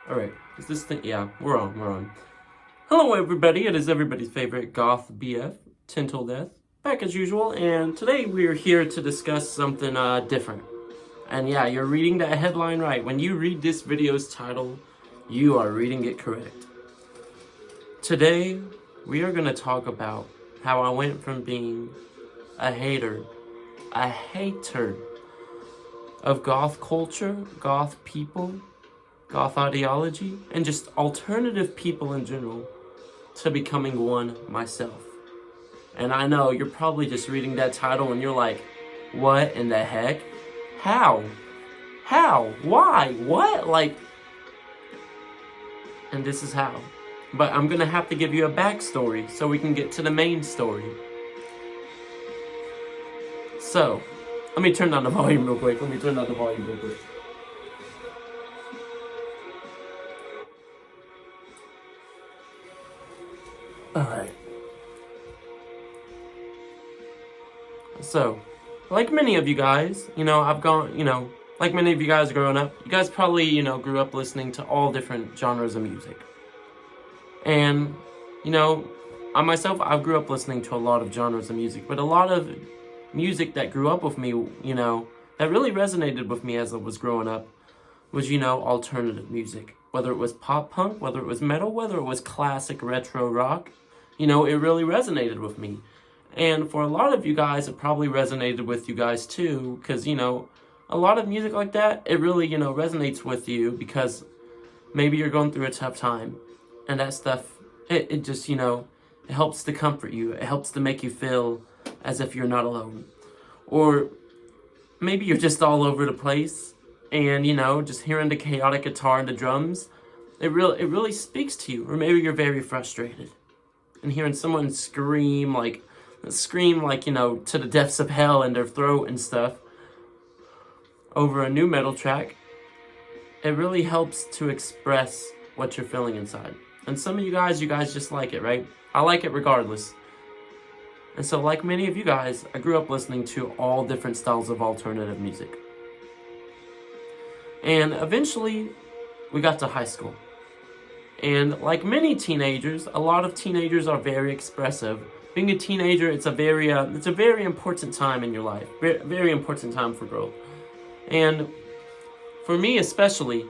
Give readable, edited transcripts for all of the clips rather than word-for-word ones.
Alright, is this thing? Yeah, we're on. Hello everybody, it is everybody's favorite Goth BF, Tintle Death, back as usual, and today we're here to discuss something different. And yeah, you're reading that headline right. When you read this video's title, you are reading it correct. Today, we are going to talk about how I went from being a hater of Goth culture, Goth people, Goth ideology, and just alternative people in general, to becoming one myself. And I know you're probably just reading that title and you're like, what in the heck? How? How? Why? What? Like, and this is how. But I'm gonna have to give you a backstory so we can get to the main story. So, let me turn down the volume real quick. Alright. So, like many of you guys, like many of you guys growing up, you guys probably, grew up listening to all different genres of music. And, I myself, I grew up listening to a lot of genres of music, but a lot of music that grew up with me, that really resonated with me as I was growing up was, alternative music. Whether it was pop punk, whether it was metal, whether it was classic retro rock, it really resonated with me. And for a lot of you guys, it probably resonated with you guys too, because, a lot of music like that, it really, resonates with you because maybe you're going through a tough time. And that stuff, it just, it helps to comfort you. It helps to make you feel as if you're not alone. Or maybe you're just all over the place and, just hearing the chaotic guitar and the drums, it really speaks to you. Or maybe you're very frustrated and hearing someone scream like, to the depths of hell in their throat and stuff over a new metal track, it really helps to express what you're feeling inside. And some of you guys just like it, right? I like it regardless. And so like many of you guys, I grew up listening to all different styles of alternative music. And eventually, we got to high school. And like many teenagers, a lot of teenagers are very expressive. Being a teenager, it's a very important time in your life. Very important time for growth. And for me especially,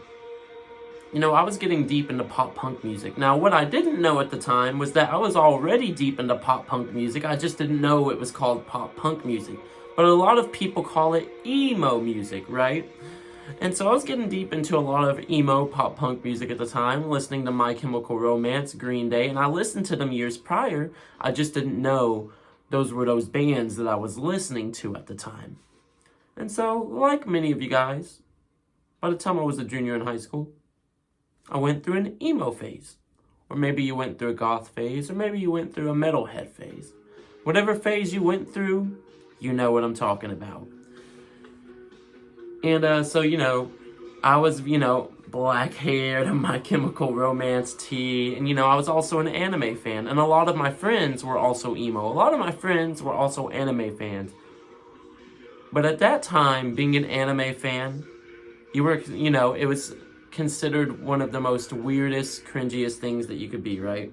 I was getting deep into pop punk music. Now, what I didn't know at the time was that I was already deep into pop punk music. I just didn't know it was called pop punk music. But a lot of people call it emo music, right? And so I was getting deep into a lot of emo pop punk music at the time, listening to My Chemical Romance, Green Day, and I listened to them years prior. I just didn't know those were those bands that I was listening to at the time. And so, like many of you guys, by the time I was a junior in high school, I went through an emo phase. Or maybe you went through a goth phase, or maybe you went through a metalhead phase. Whatever phase you went through, you know what I'm talking about. And so, I was, black-haired, My Chemical Romance tee, and, I was also an anime fan. And a lot of my friends were also emo. A lot of my friends were also anime fans. But at that time, being an anime fan, it was considered one of the most weirdest, cringiest things that you could be, right?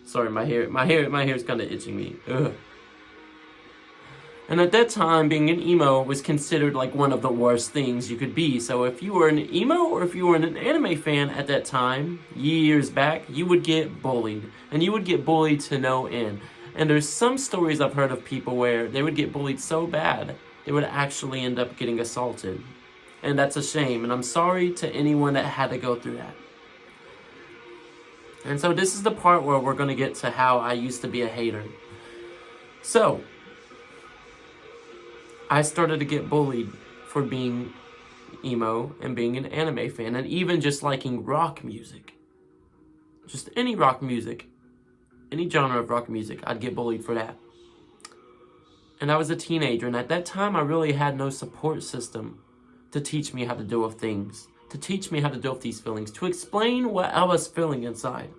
Sorry, my hair's kind of itching me. Ugh. And at that time, being an emo was considered like one of the worst things you could be. So if you were an emo or if you were an anime fan at that time, years back, you would get bullied. And you would get bullied to no end. And there's some stories I've heard of people where they would get bullied so bad, they would actually end up getting assaulted. And that's a shame. And I'm sorry to anyone that had to go through that. And so this is the part where we're going to get to how I used to be a hater. So, I started to get bullied for being emo and being an anime fan and even just liking rock music. Just any rock music, any genre of rock music, I'd get bullied for that. And I was a teenager, and at that time I really had no support system to teach me how to deal with things, to teach me how to deal with these feelings, to explain what I was feeling inside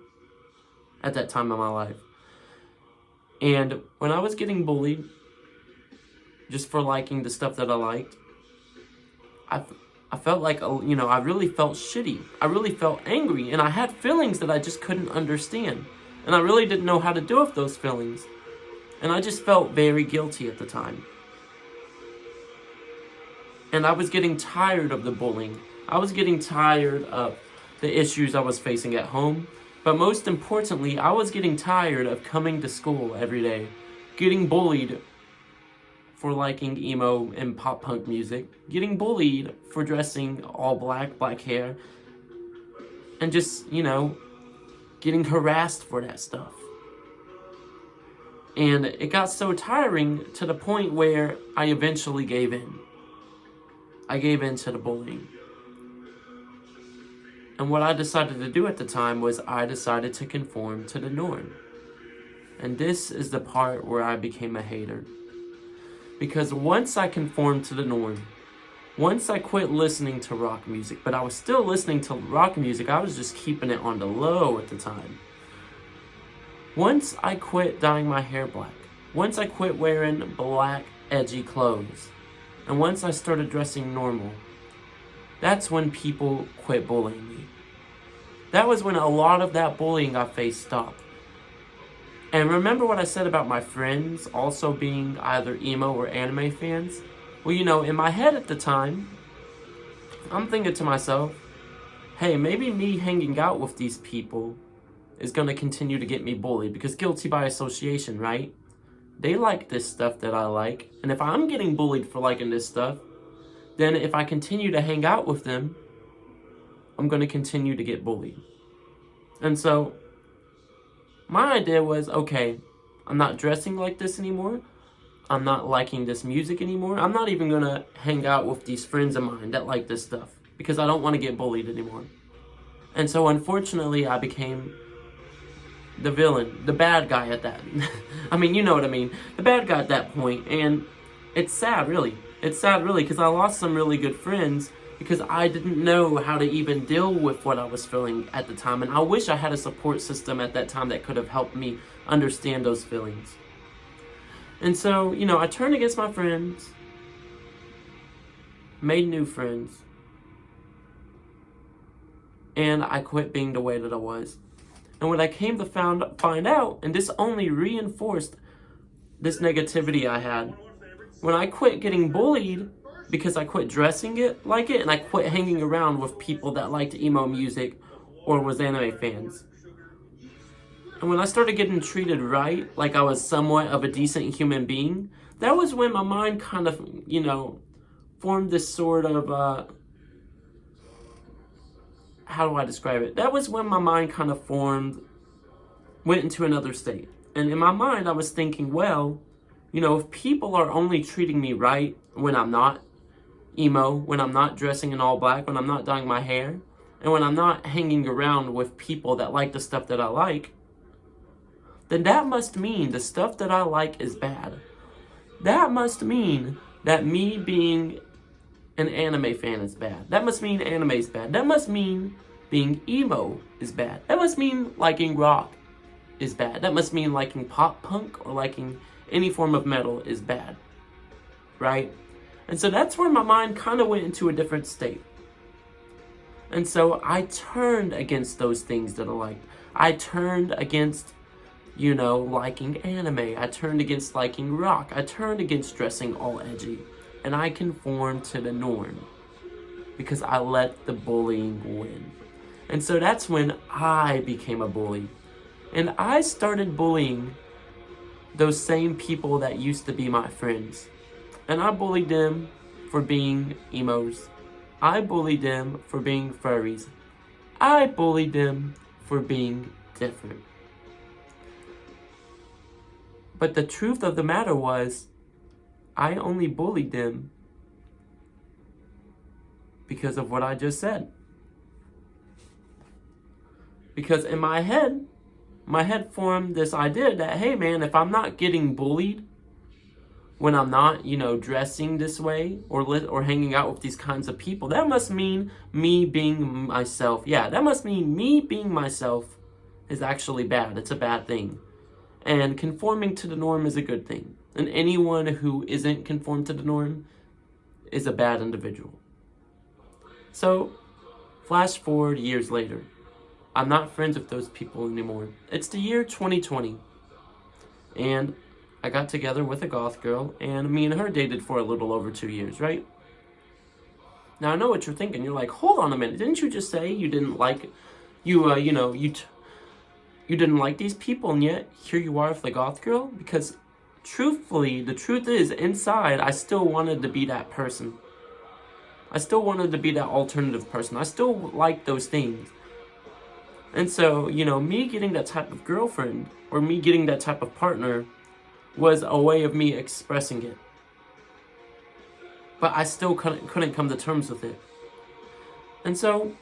at that time in my life. And when I was getting bullied, just for liking the stuff that I liked, I felt like, I really felt shitty. I really felt angry, and I had feelings that I just couldn't understand. And I really didn't know how to deal with those feelings. And I just felt very guilty at the time. And I was getting tired of the bullying. I was getting tired of the issues I was facing at home. But most importantly, I was getting tired of coming to school every day, getting bullied for liking emo and pop punk music, getting bullied for dressing all black hair, and just, getting harassed for that stuff. And it got so tiring to the point where I eventually gave in. I gave in to the bullying. And what I decided to do at the time was I decided to conform to the norm. And this is the part where I became a hater. Because once I conformed to the norm, once I quit listening to rock music, but I was still listening to rock music, I was just keeping it on the low at the time. Once I quit dyeing my hair black, once I quit wearing black, edgy clothes, and once I started dressing normal, that's when people quit bullying me. That was when a lot of that bullying I faced stopped. And remember what I said about my friends also being either emo or anime fans? Well, in my head at the time, I'm thinking to myself, hey, maybe me hanging out with these people is going to continue to get me bullied, because guilty by association, right? They like this stuff that I like, and if I'm getting bullied for liking this stuff, then if I continue to hang out with them, I'm going to continue to get bullied. And so my idea was, okay, I'm not dressing like this anymore. I'm not liking this music anymore. I'm not even going to hang out with these friends of mine that like this stuff, because I don't want to get bullied anymore. And so unfortunately, I became the villain, the bad guy at that. I mean, you know what I mean. The bad guy at that point. And it's sad, really. It's sad, really, because I lost some really good friends because I didn't know how to even deal with what I was feeling at the time. And I wish I had a support system at that time that could have helped me understand those feelings. And so, I turned against my friends, made new friends, and I quit being the way that I was. And when I came to find out, and this only reinforced this negativity I had, when I quit getting bullied because I quit dressing it like it, and I quit hanging around with people that liked emo music or was anime fans. And when I started getting treated right, like I was somewhat of a decent human being, that was when my mind kind of, formed this sort of, how do I describe it? That was when my mind kind of went into another state. And in my mind, I was thinking, well, if people are only treating me right when I'm not emo, when I'm not dressing in all black, when I'm not dyeing my hair, and when I'm not hanging around with people that like the stuff that I like, then that must mean the stuff that I like is bad. That must mean that me being an anime fan is bad. That must mean anime is bad. That must mean being emo is bad. That must mean liking rock is bad. That must mean liking pop punk or liking any form of metal is bad. Right? And so that's where my mind kind of went into a different state. And so I turned against those things that I liked. I turned against, liking anime. I turned against liking rock. I turned against dressing all edgy. And I conformed to the norm because I let the bullying win. And so that's when I became a bully. And I started bullying those same people that used to be my friends. And I bullied them for being emos. I bullied them for being furries. I bullied them for being different. But the truth of the matter was, I only bullied them because of what I just said. Because in my head formed this idea that, hey man, if I'm not getting bullied when I'm not, dressing this way or hanging out with these kinds of people, that must mean me being myself. Yeah, that must mean me being myself is actually bad. It's a bad thing. And conforming to the norm is a good thing. And anyone who isn't conformed to the norm is a bad individual. So, flash forward years later. I'm not friends with those people anymore. It's the year 2020. And I got together with a goth girl, and me and her dated for a little over 2 years, right? Now I know what you're thinking. You're like, hold on a minute. Didn't you just say you didn't like, you didn't like these people, and yet here you are with the goth girl? Because truthfully, the truth is, inside, I still wanted to be that person. I still wanted to be that alternative person. I still like those things. And so, me getting that type of girlfriend, or me getting that type of partner, was a way of me expressing it. But I still couldn't come to terms with it. And so,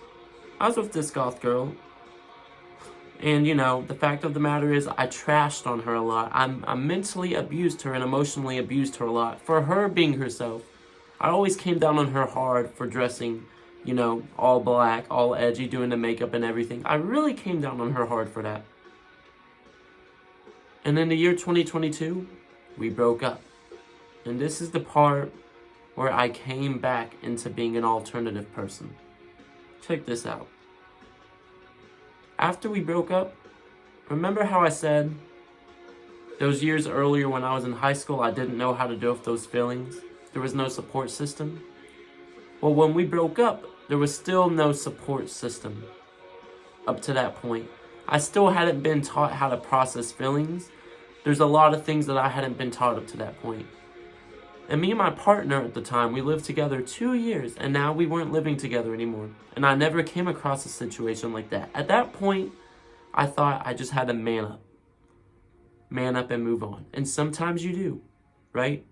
I was with this goth girl. And, the fact of the matter is, I trashed on her a lot. I mentally abused her and emotionally abused her a lot for her being herself. I always came down on her hard for dressing, all black, all edgy, doing the makeup and everything. I really came down on her hard for that. And in the year 2022, we broke up. And this is the part where I came back into being an alternative person. Check this out. After we broke up, remember how I said those years earlier when I was in high school, I didn't know how to deal with those feelings? There was no support system. Well, when we broke up, there was still no support system up to that point. I still hadn't been taught how to process feelings. There's a lot of things that I hadn't been taught up to that point. And me and my partner at the time, we lived together 2 years, and now we weren't living together anymore. And I never came across a situation like that. At that point, I thought I just had to man up. Man up and move on. And sometimes you do, right?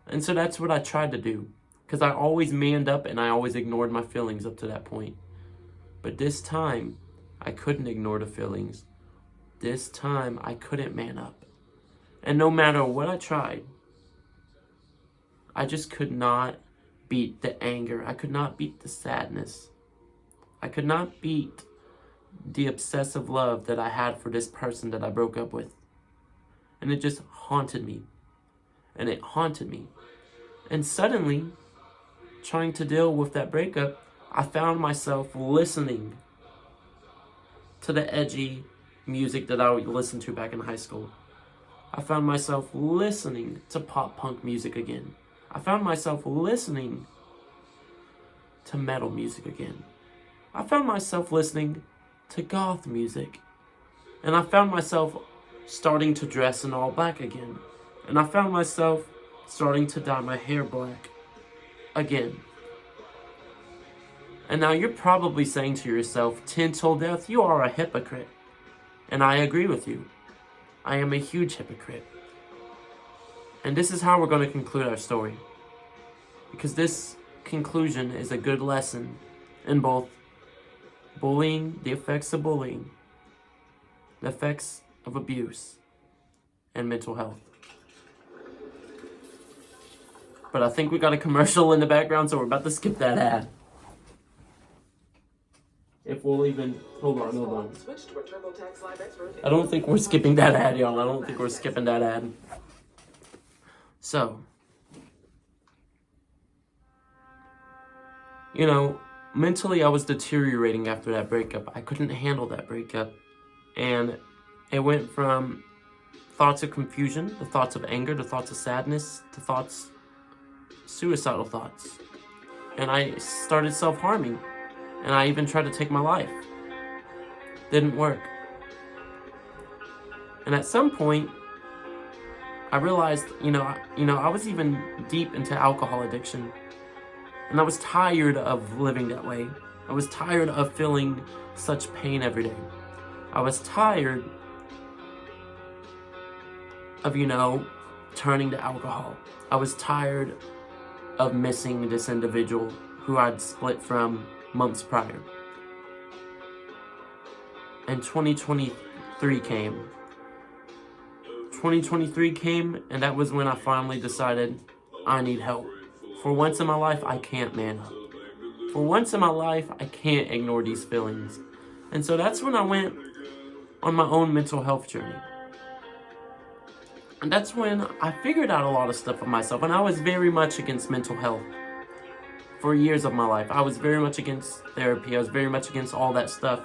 And so that's what I tried to do. Because I always manned up and I always ignored my feelings up to that point. But this time, I couldn't ignore the feelings. This time, I couldn't man up. And no matter what I tried, I just could not beat the anger. I could not beat the sadness. I could not beat the obsessive love that I had for this person that I broke up with. And it just haunted me. And it haunted me. And suddenly, trying to deal with that breakup, I found myself listening to the edgy music that I would listen to back in high school. I found myself listening to pop punk music again. I found myself listening to metal music again. I found myself listening to goth music. And I found myself starting to dress in all black again. And I found myself starting to dye my hair black again. And now you're probably saying to yourself, Tintel Death, you are a hypocrite. And I agree with you. I am a huge hypocrite. And this is how we're going to conclude our story. Because this conclusion is a good lesson in both bullying, the effects of bullying, the effects of abuse, and mental health. But I think we got a commercial in the background, so we're about to skip that ad. If we'll even... Hold on. I don't think we're skipping that ad, y'all. I don't think we're skipping that ad. So, mentally I was deteriorating after that breakup. I couldn't handle that breakup. And it went from thoughts of confusion, to thoughts of anger, to thoughts of sadness, to suicidal thoughts. And I started self-harming. And I even tried to take my life. Didn't work. And at some point, I realized, I was even deep into alcohol addiction. And I was tired of living that way. I was tired of feeling such pain every day. I was tired of, turning to alcohol. I was tired of missing this individual who I'd split from months prior. And 2023 came. 2023 came, and that was when I finally decided I need help. For once in my life, I can't man up. For once in my life, I can't ignore these feelings. And so that's when I went on my own mental health journey. And that's when I figured out a lot of stuff for myself, and I was very much against mental health for years of my life. I was very much against therapy. I was very much against all that stuff.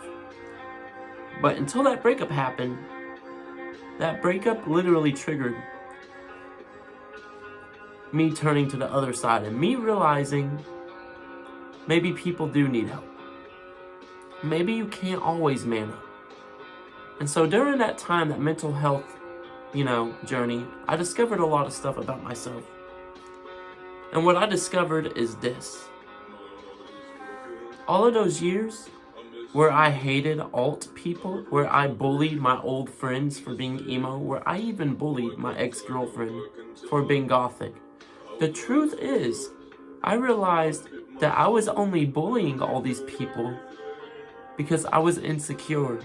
But until that breakup happened, that breakup literally triggered me turning to the other side and me realizing maybe people do need help. Maybe you can't always man up. And so during that time, that mental health, journey, I discovered a lot of stuff about myself. And what I discovered is this. All of those years where I hated alt people, where I bullied my old friends for being emo, where I even bullied my ex-girlfriend for being gothic. The truth is, I realized that I was only bullying all these people because I was insecure.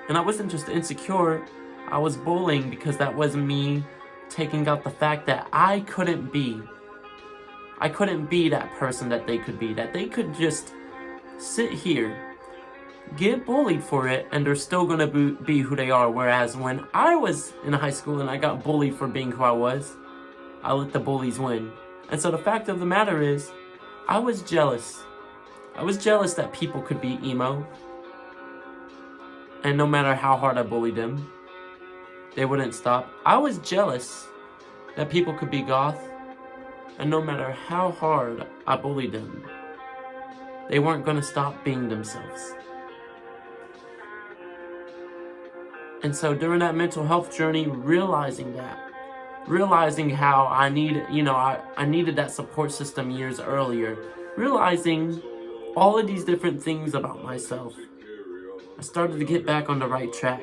And I wasn't just insecure, I was bullying because that was me taking out the fact that I couldn't be that person that they could be, that they could just sit here, get bullied for it, and they're still gonna be who they are. Whereas when I was in high school and I got bullied for being who I was, I let the bullies win. And so the fact of the matter is, I was jealous. I was jealous that people could be emo. And no matter how hard I bullied them, they wouldn't stop. I was jealous that people could be goth. And no matter how hard I bullied them, they weren't going to stop being themselves. And so during that mental health journey, realizing how I needed that support system years earlier, realizing all of these different things about myself, I started to get back on the right track.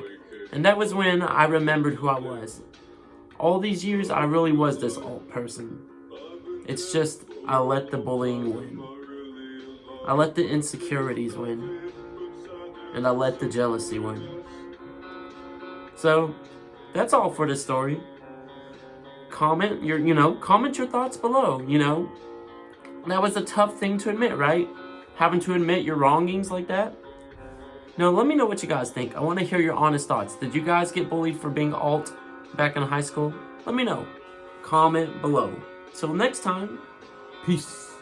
And that was when I remembered who I was. All these years, I really was this alt person. It's just, I let the bullying win. I let the insecurities win. And I let the jealousy win. So, that's all for this story. Comment your thoughts below, That was a tough thing to admit, right? Having to admit your wrongings like that. Now, let me know what you guys think. I want to hear your honest thoughts. Did you guys get bullied for being alt back in high school? Let me know. Comment below. Till next time, peace.